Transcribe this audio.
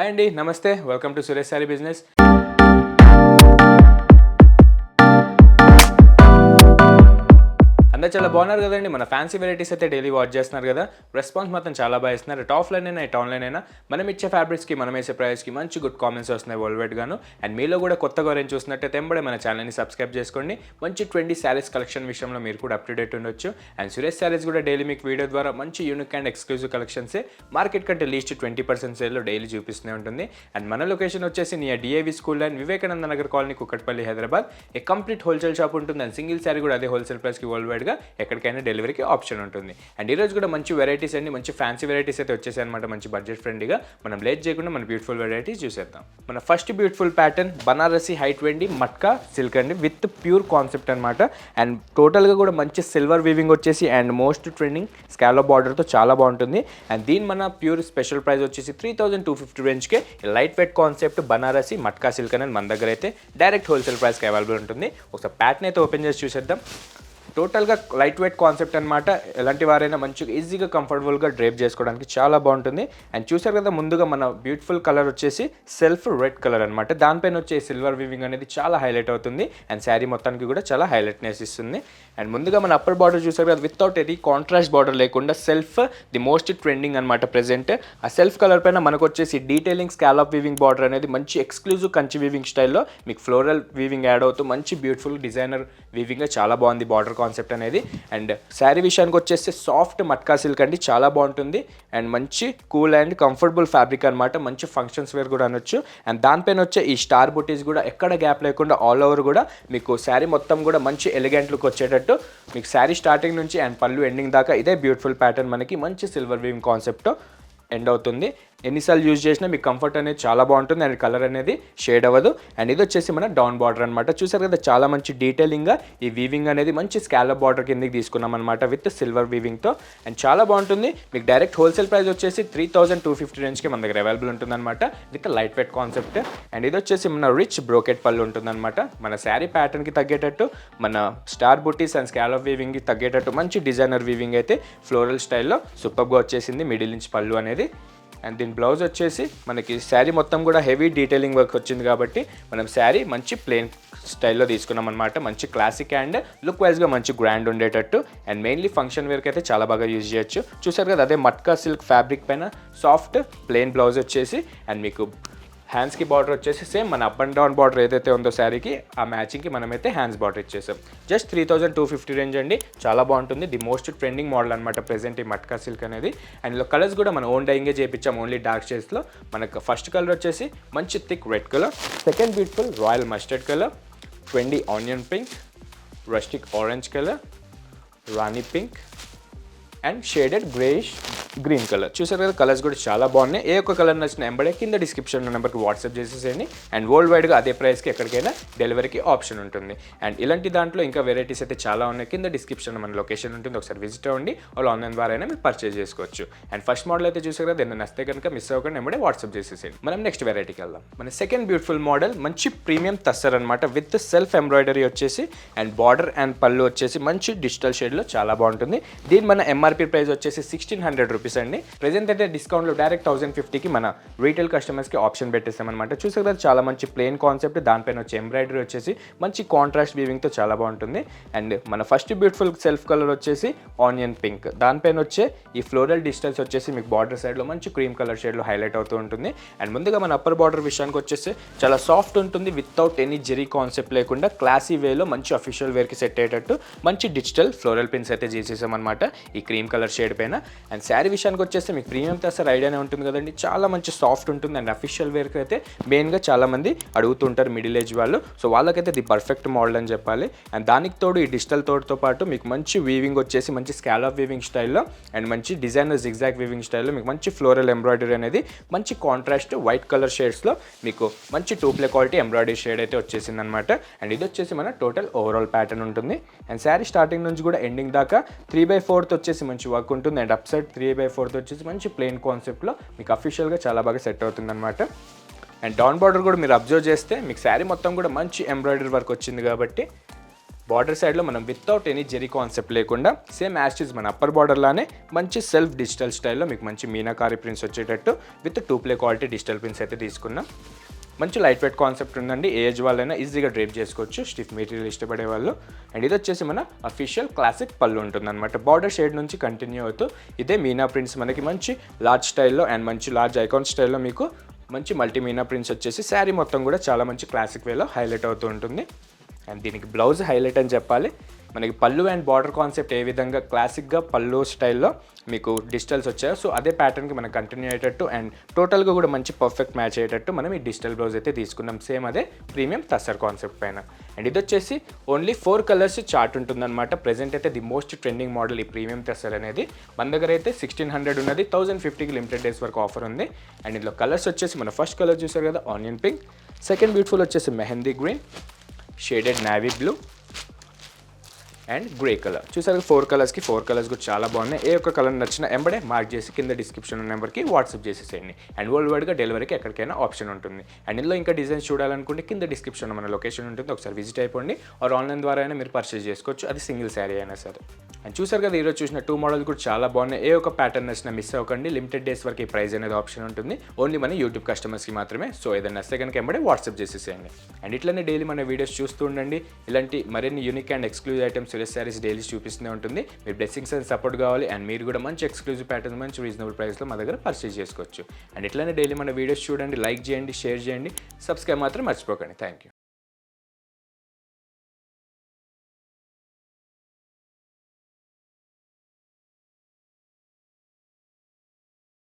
Hi అండి, నమస్తే. Welcome to Suresh sorry business. అందరూ చాలా బాగున్నారు కదండి. మన ఫ్యాన్సీ వెరైటీస్ అయితే డైలీ వాచ్ చేస్తున్నారు కదా. రెస్పాన్స్ మాత్రం చాలా బాగా ఇస్తున్నారు. అటు ఆఫ్లైన్ అయినా ఇటు ఆన్లైన్ అయినా మనం ఇచ్చే ఫ్యాబ్రిక్స్కి మనం వేసే ప్రైస్కి మంచి గుడ్ కామెంట్స్ వస్తున్నాయి వరల్డ్ వైడ్ గాను. అండ్ మీలో కూడా కొత్తగా ఎవరైనా చూసినట్టయితే ఎంబడే మన ఛానల్ని సబ్స్క్రైబ్ చేసుకోండి. మంచి 20 శారీస్ కలెక్షన్ విషయంలో మీరు కూడా అప్ టు డేట్ ఉండొచ్చు. అండ్ సురేష్ శారీస్ కూడా డైలీ మీకు వీడియో ద్వారా మంచి యూనిక్ అండ్ ఎక్స్క్లూజివ్ కలెక్షన్సే మార్కెట్ కంటే లీస్ట్ 20% సేల్లో డైలీ చూపిస్తూనే ఉంటుంది. అండ్ మన లొకేషన్ వచ్చేసి near DAV school and Vivekananda Nagar colony, Kukatpally, Hyderabad. A complete wholesale shop ఉంటుంది. అండ్ సింగిల్ శారీ కూడా అదే హోల్సేల్ ప్రైస్కి వరల్డ్ వైడ్గా ఎక్కడికైనా డెలివరీకి ఆప్షన్ ఉంటుంది. అండ్ ఈరోజు కూడా మంచి వెరైటీస్ అండి, మంచి ఫ్యాన్సీ వెరైటీస్ అయితే వచ్చేసాయి అనమాట. మంచి బడ్జెట్ ఫ్రెండ్లీగా మనం లేట్ చేయకుండా మన బ్యూటిఫుల్ వెరైటీస్ చూసేద్దాం. మన first beautiful pattern Banarasi height వెండి మట్కా సిల్క్ అండి, విత్ ప్యూర్ కాన్సెప్ట్ అనమాట. అండ్ టోటల్గా కూడా మంచి సిల్వర్ వీవింగ్ వచ్చేసి అండ్ మోస్ట్ ట్రెండింగ్ స్కాలప్ బార్డర్తో చాలా బాగుంటుంది. అండ్ దీని మన ప్యూర్ స్పెషల్ ప్రైస్ వచ్చేసి 3250 రేంజ్కే light weight concept Banarasi matka silk అనేది మన దగ్గర అయితే డైరెక్ట్ హోల్సేల్ ప్రైస్కి అవైలబుల్ ఉంటుంది. ఒకసారి ప్యాటర్న్ అయితే ఓపెన్ చేసి చూసేద్దాం. టోటల్గా లైట్ వెయిట్ కాన్సెప్ట్ అనమాట. ఎలాంటి వారైనా మంచిగా ఈజీగా కంఫర్టబుల్గా డ్రేప్ చేసుకోవడానికి చాలా బాగుంటుంది. అండ్ చూసారు కదా, ముందుగా మన బ్యూటిఫుల్ కలర్ వచ్చేసి సెల్ఫ్ రెడ్ కలర్ అనమాట. దానిపైన వచ్చే సిల్వర్ వీవింగ్ అనేది చాలా హైలైట్ అవుతుంది. అండ్ శారీ మొత్తానికి కూడా చాలా హైలైట్నెస్ ఇస్తుంది. అండ్ ముందుగా మన అప్పర్ బార్డర్ చూసారు కదా, వితౌట్ ఎనీ కాంట్రాస్ట్ బార్డర్ లేకుండా సెల్ఫ్ ది మోస్ట్ ట్రెండింగ్ అనమాట ప్రెజెంట్. ఆ సెల్ఫ్ కలర్ పైన మనకు వచ్చేసి డీటెయిలింగ్ స్కాలప్ వీవింగ్ బార్డర్ అనేది మంచి ఎక్స్క్లూజివ్ కంచి వీవింగ్ స్టైల్లో మీకు ఫ్లోరల్ వీవింగ్ యాడ్ అవుతూ మంచి బ్యూటిఫుల్ డిజైనర్ వీవింగ్ చాలా బాగుంది బార్డర్ కాన్సెప్ట్ అనేది. అండ్ శారీ విషయానికి వచ్చేస్తే సాఫ్ట్ మట్కా సిల్క్ అండి, చాలా బాగుంటుంది. అండ్ మంచి కూల్ అండ్ కంఫర్టబుల్ ఫ్యాబ్రిక్ అనమాట. మంచి ఫంక్షన్స్ వేర్ కూడా అనొచ్చు. అండ్ దానిపైన వచ్చే ఈ స్టార్ బుటీస్ కూడా ఎక్కడ గ్యాప్ లేకుండా ఆల్ ఓవర్ కూడా మీకు శారీ మొత్తం కూడా మంచి ఎలిగెంట్ లుక్ వచ్చేటట్టు మీకు శారీ స్టార్టింగ్ నుంచి అండ్ పళ్ళు ఎండింగ్ దాకా ఇదే బ్యూటిఫుల్ ప్యాటర్న్ మనకి మంచి సిల్వర్ వీవింగ్ కాన్సెప్ట్ ఎండ్ అవుతుంది. ఎన్నిసార్లు యూజ్ చేసినా మీకు కంఫర్ట్ అనేది చాలా బాగుంటుంది. అండ్ కలర్ అనేది షేడ్ అవ్వదు. అండ్ ఇది వచ్చేసి మన డౌన్ బార్డర్ అనమాట. చూసారు కదా, చాలా మంచి డీటెయిలింగ్గా ఈ వీవింగ్ అనేది మంచి స్కాలప్ బార్డర్ కిందకి తీసుకున్నాం అనమాట విత్ సిల్వర్ వీవింగ్తో. అండ్ చాలా బాగుంటుంది. మీకు డైరెక్ట్ హోల్సేల్ ప్రైస్ వచ్చేసి 3250 రేంజ్కి మన దగ్గర అవైలబుల్ ఉంటుందన్నమాట with light weight concept. And ఇది వచ్చేసి మన రిచ్ బ్రోకెట్ పళ్ళు ఉంటుందన్నమాట. మన శారీ ప్యాటర్న్కి తగ్గేటట్టు మన స్టార్ బుటీస్ అండ్ స్కాలప్ వీవింగ్కి తగ్గేటట్టు మంచి డిజైనర్ వీవింగ్ అయితే ఫ్లోరల్ స్టైల్లో సూపర్గా వచ్చేసింది. మిడిల్ ఇంచ్ పళ్ళు అనేది. అండ్ దీని బ్లౌజ్ వచ్చేసి మనకి శారీ మొత్తం కూడా హెవీ డీటెయిలింగ్ వర్క్ వచ్చింది కాబట్టి మనం శారీ మంచి ప్లెయిన్ స్టైల్లో తీసుకున్నాం అనమాట. మంచి క్లాసిక్ అండ్ లుక్ వైజ్గా మంచి గ్రాండ్ ఉండేటట్టు. అండ్ మెయిన్లీ ఫంక్షన్ వేర్కి అయితే చాలా బాగా యూజ్ చేయొచ్చు. చూసారు కదా, అదే మట్కా సిల్క్ ఫ్యాబ్రిక్ పైన సాఫ్ట్ ప్లెయిన్ బ్లౌజ్ వచ్చేసి అండ్ మీకు హ్యాండ్స్కి బార్డర్ వచ్చేసి సేమ్ మన అప్ అండ్ డౌన్ బార్డర్ ఏదైతే ఉందో శారీకి ఆ మ్యాచింగ్కి మనమైతే హ్యాండ్స్ బార్డర్ ఇచ్చేసాం. జస్ట్ 3250 రేంజ్ అండి, చాలా బాగుంటుంది. ది మోస్ట్ ట్రెండింగ్ మోడల్ అనమాట ప్రెజెంట్ ఈ మట్కా సిల్క్ అనేది. అండ్ కలర్స్ కూడా మనం ఓన్ డైయింగే చేయించాం, ఓన్లీ డార్క్ షేడ్స్లో. మనకు ఫస్ట్ కలర్ వచ్చేసి మంచి thick red colour, second beautiful royal mustard colour, 20 onion pink, rustic orange colour, Rani pink and shaded greyish green colour. చూసారు కదా, కలర్స్ కూడా చాలా బాగున్నాయి. ఏ ఒక్క కలర్ నచ్చిన ఎంబడే కింద డిస్క్రిప్షన్ నెంబర్కి వాట్సాప్ చేసేసేయండి. అండ్ వరల్డ్ వైడ్గా అదే ప్రైస్కి ఎక్కడికైనా డెలివరీకి ఆప్షన్ ఉంటుంది. అండ్ ఇలాంటి దాంట్లో ఇంకా వెరైటీస్ అయితే చాలా ఉన్నాయి. కింద డిస్క్రిప్షన్ మన లొకేషన్ ఉంటుంది, ఒకసారి విజిట్ అవ్వండి. వాళ్ళు ఆన్లైన్ ద్వారా అయినా మీరు పర్చేజ్ చేసుకోవచ్చు. అండ్ ఫస్ట్ మోడల్ అయితే చూసారు కదా, దీన్ని నచ్చితే కనుక మిస్ అవ్వకుండా ఎంబడే వాట్సాప్ చేసేసేయండి. మనం నెక్స్ట్ వెరైటీకి వెళ్దాం. మన సెకండ్ బ్యూటిఫుల్ మోడల్ మంచి ప్రీమియం తస్సర్ అనమాట విత్ సెల్ఫ్ ఎంబ్రాయిడరీ వచ్చేసి అండ్ బార్డర్ అండ్ పళ్ళు వచ్చేసి మంచి డిజిటల్ షేడ్లో చాలా బాగుంటుంది. దీని మన ఎంఆర్పీ ప్రైస్ వచ్చేసి 1600 రూపీస్ అండి. ప్రెజెంట్ అయితే డిస్కౌంట్లో డైరెక్ట్ 1050కి మన రీటైల్ కస్టమర్స్కి ఆప్షన్ పెట్టేస్తామన్నమాట. చూసారు కదా, చాలా మంచి ప్లెయిన్ కాన్సెప్ట్, దానిపైన వచ్చే ఎంబ్రాయిడరీ వచ్చేసి మంచి కాంట్రాస్ట్ వీవింగ్తో చాలా బాగుంటుంది. అండ్ మన ఫస్ట్ బ్యూటిఫుల్ సెల్ఫ్ కలర్ వచ్చేసి ఆనియన్ పింక్, దానిపైన వచ్చే ఈ ఫ్లోరల్ డిజిటల్స్ వచ్చేసి మీకు బార్డర్ సైడ్లో మంచి క్రీమ్ కలర్ షేడ్లో హైలైట్ అవుతూ ఉంటుంది. అండ్ ముందుగా మన అప్పర్ బార్డర్ విషయానికి వచ్చేసి చాలా సాఫ్ట్ ఉంటుంది, వితౌట్ ఎనీ జెరీ కాన్సెప్ట్ లేకుండా క్లాసీ వేలో మంచి అఫీషియల్ వేర్కి సెట్ అయ్యేటట్టు మంచి డిజిటల్ ఫ్లోరల్ పిన్స్ అయితే చేసేసామన్నమాట ఈ క్రీమ్ కలర్ షేడ్ పైన. అండ్ శారీ విషయానికి వచ్చేస్తే మీకు ప్రీమియం తస్సర్ ఐడియానే ఉంటుంది కదండి, చాలా మంచి సాఫ్ట్ ఉంటుంది. అండ్ అఫీషియల్ వేర్కి అయితే మెయిన్గా చాలామంది అడుగుతుంటారు మిడిల్ ఏజ్ వాళ్ళు, సో వాళ్ళకైతే ది పర్ఫెక్ట్ మోడల్ అని చెప్పాలి. అండ్ దానికి తోడు ఈ డిజిటల్ తోడుతో పాటు మీకు మంచి వీవింగ్ వచ్చేసి మంచి స్కాలప్ వీవింగ్ స్టైల్లో అండ్ మంచి డిజైనర్ జిగ్జాగ్ వీవింగ్ స్టైల్లో మీకు మంచి ఫ్లోరల్ ఎంబ్రాయిడరీ అనేది మంచి కాంట్రాస్ట్ వైట్ కలర్ షేడ్స్లో మీకు మంచి 2 క్వాలిటీ ఎంబ్రాయిడరీ షేడ్ అయితే వచ్చేసింది అనమాట. అండ్ ఇది వచ్చేసి మన టోటల్ ఓవరాల్ ప్యాటర్న్ ఉంటుంది. అండ్ శారీ స్టార్టింగ్ నుంచి కూడా ఎండింగ్ దాకా 3/4 వచ్చేసి మంచి వర్క్ ఉంటుంది. అండ్ అప్ సైడ్ 3/4 వచ్చేసి మంచి ప్లెయిన్ కాన్సెప్ట్లో మీకు అఫీషియల్గా చాలా బాగా సెట్ అవుతుంది అనమాట. అండ్ డౌన్ బార్డర్ కూడా మీరు అబ్జర్వ్ చేస్తే మీకు శారీ మొత్తం కూడా మంచి ఎంబ్రాయిడరీ వర్క్ వచ్చింది కాబట్టి బార్డర్ సైడ్లో మనం వితౌట్ ఎనీ జెరీ కాన్సెప్ట్ లేకుండా సేమ్ యాస్టిస్ మన అప్పర్ బార్డర్లానే మంచి సెల్ఫ్ డిజిటల్ స్టైల్లో మీకు మంచి మీనాకారి ప్రింట్స్ వచ్చేటట్టు విత్ 2 క్వాలిటీ డిజిటల్ ప్రింట్స్ అయితే తీసుకున్నాం. మంచి లైట్ వెయిట్ కాన్సెప్ట్ ఉందండి. ఏజ్ వాళ్ళైనా ఈజీగా డ్రేప్ చేసుకోవచ్చు, స్టిఫ్ మెటీరియల్ ఇష్టపడే వాళ్ళు. అండ్ ఇది వచ్చేసి మన అఫీషియల్ క్లాసిక్ పళ్ళు ఉంటుందన్నమాట. బార్డర్ షేడ్ నుంచి కంటిన్యూ అవుతూ ఇదే మీనా ప్రింట్స్ మనకి మంచి లార్జ్ స్టైల్లో అండ్ మంచి లార్జ్ ఐకాన్ స్టైల్లో మీకు మంచి మల్టీ మీనా ప్రింట్స్ వచ్చేసి శారీ మొత్తం కూడా చాలా మంచి క్లాసిక్ వేలో హైలైట్ అవుతూ ఉంటుంది. అండ్ దీనికి బ్లౌజ్ హైలైట్ అని చెప్పాలి. మనకి పళ్ళు అండ్ బార్డర్ కాన్సెప్ట్ ఏ విధంగా క్లాసిక్గా పళ్ళు స్టైల్లో మీకు డిజిటల్స్ వచ్చాయో సో అదే ప్యాటర్న్కి మనం కంటిన్యూ అయ్యేటట్టు అండ్ టోటల్గా కూడా మంచి పర్ఫెక్ట్ మ్యాచ్ అయ్యేటట్టు మనం ఈ డిజిటల్ బ్లౌజ్ అయితే తీసుకున్నాం. సేమ్ అదే ప్రీమియం టస్సర్ కాన్సెప్ట్ పైన. అండ్ ఇది వచ్చేసి ఓన్లీ 4 కలర్స్ చార్ట్ ఉంటుందన్నమాట. ప్రెజెంట్ అయితే ది మోస్ట్ ట్రెండింగ్ మోడల్ ఈ ప్రీమియం టస్సర్ అనేది. మన దగ్గర అయితే 1600 ఉన్నది, 1050కి లిమిటెడ్ డేస్ వరకు ఆఫర్ ఉంది. అండ్ ఇందులో కలర్స్ వచ్చేసి మన ఫస్ట్ కలర్ చూసారు కదా ఆనియన్ పింక్, సెకండ్ బ్యూటిఫుల్ వచ్చేసి mehndi green, shaded navy blue and grey colour. చూసారు 4 కలర్స్కి 4 కలర్స్ కూడా చాలా బాగున్నాయి. ఏ ఒక్క కలర్ నచ్చినా ఎంబడే మార్క్ చేసి కింద డిస్క్రిప్షన్ నెంబర్కి వాట్సాప్ చేసేసేయండి. అండ్ వరల్డ్ వైడ్గా డెలివరీకి ఎక్కడికైనా ఆప్షన్ ఉంటుంది. అండ్ ఇందులో ఇంకా డిజైన్స్ చూడాలనుకుంటే కింద డిస్క్రిప్షన్లో మన లొకేషన్ ఉంటుంది, ఒకసారి విజిట్ అయిపోండి. ఆర్ ఆన్లైన్ ద్వారా అయినా మీరు పర్చేస్ చేసుకోవచ్చు, అది సింగిల్ శారీ అయినా సరే. అండ్ చూసారు కదా ఈరోజు చూసిన 2 మోడల్స్ కూడా చాలా బాగున్నాయి. ఏ ఒక ప్యాటర్న్ నచ్చినా మిస్ అవ్వకండి. లిమిటెడ్ డేస్ వరకు ఈ ప్రైస్ అనేది ఆప్షన్ ఉంటుంది, ఓన్లీ మన యూట్యూబ్ కస్టమర్స్కి మాత్రమే. సో ఏదైనా నచ్చితే కనుక ఎంబడే వాట్సాప్ చేసేసేయండి. అండ్ ఇట్లనే డైలీ మన వీడియోస్ చూస్తూ ఉండండి. ఇలాంటి మరిన్ని unique and exclusive items series sarees daily చూపిస్తూనే ఉంటుంది. మీరు బ్లెస్సింగ్స్ అండ్ సపోర్ట్ కావాలి అండ్ మీరు కూడా మంచి ఎక్స్క్లూజివ్ ప్యాటర్న్స్ మంచి రీజనబుల్ ప్రైస్లో మా దగ్గర పర్చేస్ చేసుకోవచ్చు. అండ్ ఇట్లనే డైలీ మన వీడియోస్ చూడండి, లైక్ చేయండి, షేర్ చేయండి, సబ్స్క్రైబ్ మాత్రం మర్చిపోకండి. Thank you.